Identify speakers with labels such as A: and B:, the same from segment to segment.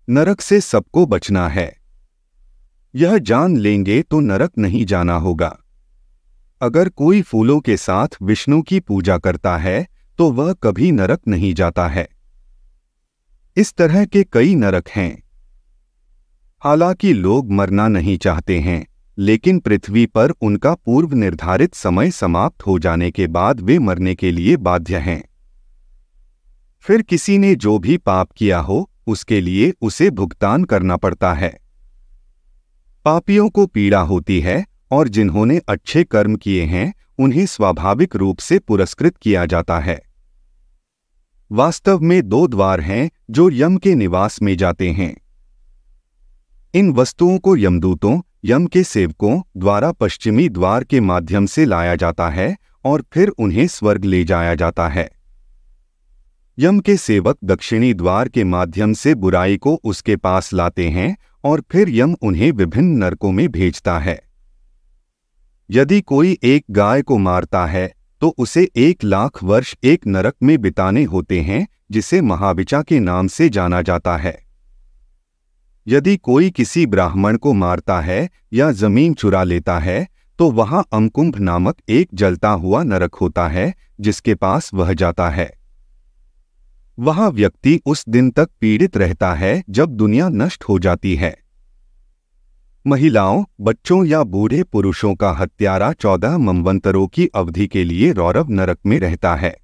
A: नरक से सबको बचना है। यह जान लेंगे तो नरक नहीं जाना होगा। अगर कोई फूलों के साथ विष्णु की पूजा करता है तो वह कभी नरक नहीं जाता है। इस तरह के कई नरक हैं। हालांकि लोग मरना नहीं चाहते हैं, लेकिन पृथ्वी पर उनका पूर्व निर्धारित समय समाप्त हो जाने के बाद वे मरने के लिए बाध्य हैं। फिर किसी ने जो भी पाप किया हो उसके लिए उसे भुगतान करना पड़ता है। पापियों को पीड़ा होती है और जिन्होंने अच्छे कर्म किए हैं उन्हें स्वाभाविक रूप से पुरस्कृत किया जाता है। वास्तव में 2 द्वार हैं जो यम के निवास में जाते हैं। इन वस्तुओं को यमदूतों, यम के सेवकों द्वारा पश्चिमी द्वार के माध्यम से लाया जाता है और फिर उन्हें स्वर्ग ले जाया जाता है। यम के सेवक दक्षिणी द्वार के माध्यम से बुराई को उसके पास लाते हैं और फिर यम उन्हें विभिन्न नरकों में भेजता है। यदि कोई एक गाय को मारता है तो उसे 1,00,000 वर्ष एक नरक में बिताने होते हैं, जिसे महाविचा के नाम से जाना जाता है। यदि कोई किसी ब्राह्मण को मारता है या जमीन चुरा लेता है तो वहां अमकुंभ नामक एक जलता हुआ नरक होता है जिसके पास वह जाता है। वहां व्यक्ति उस दिन तक पीड़ित रहता है जब दुनिया नष्ट हो जाती है। महिलाओं, बच्चों या बूढ़े पुरुषों का हत्यारा 14 मंवंतरों की अवधि के लिए रौरव नरक में रहता है।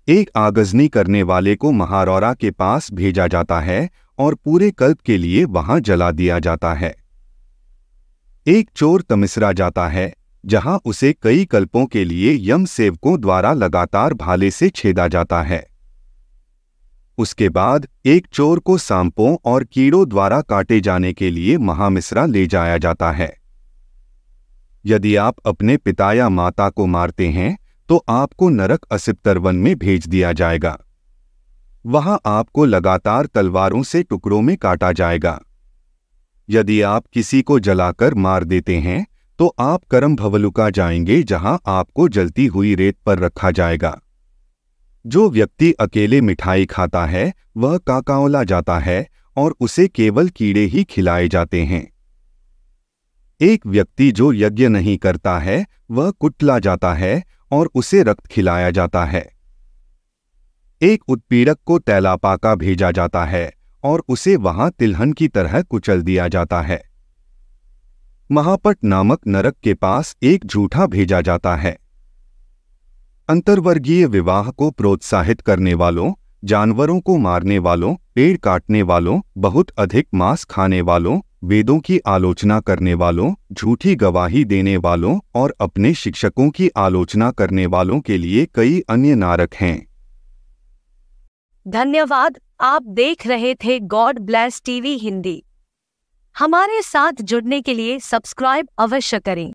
A: एक आगजनी करने वाले को महारौरा के पास भेजा जाता है और पूरे कल्प के लिए वहां जला दिया जाता है। एक चोर तमिसरा जाता है जहां उसे कई कल्पों के लिए यम सेवकों द्वारा लगातार भाले से छेदा जाता है। उसके बाद एक चोर को सांपों और कीड़ों द्वारा काटे जाने के लिए महामिश्रा ले जाया जाता है। यदि आप अपने पिता या माता को मारते हैं तो आपको नरक असिप्तरवन में भेज दिया जाएगा। वहां आपको लगातार तलवारों से टुकड़ों में काटा जाएगा। यदि आप किसी को जलाकर मार देते हैं तो आप करम भवलुका जाएंगे, जहां आपको जलती हुई रेत पर रखा जाएगा। जो व्यक्ति अकेले मिठाई खाता है वह काकाओला जाता है और उसे केवल कीड़े ही खिलाए जाते हैं। एक व्यक्ति जो यज्ञ नहीं करता है वह कुटला जाता है और उसे रक्त खिलाया जाता है। एक उत्पीड़क को तैलापाका भेजा जाता है और उसे वहां तिलहन की तरह कुचल दिया जाता है। महापट नामक नरक के पास एक झूठा भेजा जाता है। अंतर्वर्गीय विवाह को प्रोत्साहित करने वालों, जानवरों को मारने वालों, पेड़ काटने वालों, बहुत अधिक मांस खाने वालों, वेदों की आलोचना करने वालों, झूठी गवाही देने वालों और अपने शिक्षकों की आलोचना करने वालों के लिए कई अन्य नरक हैं।
B: धन्यवाद। आप देख रहे थे गॉड ब्लेस टीवी हिंदी। हमारे साथ जुड़ने के लिए सब्सक्राइब अवश्य करें।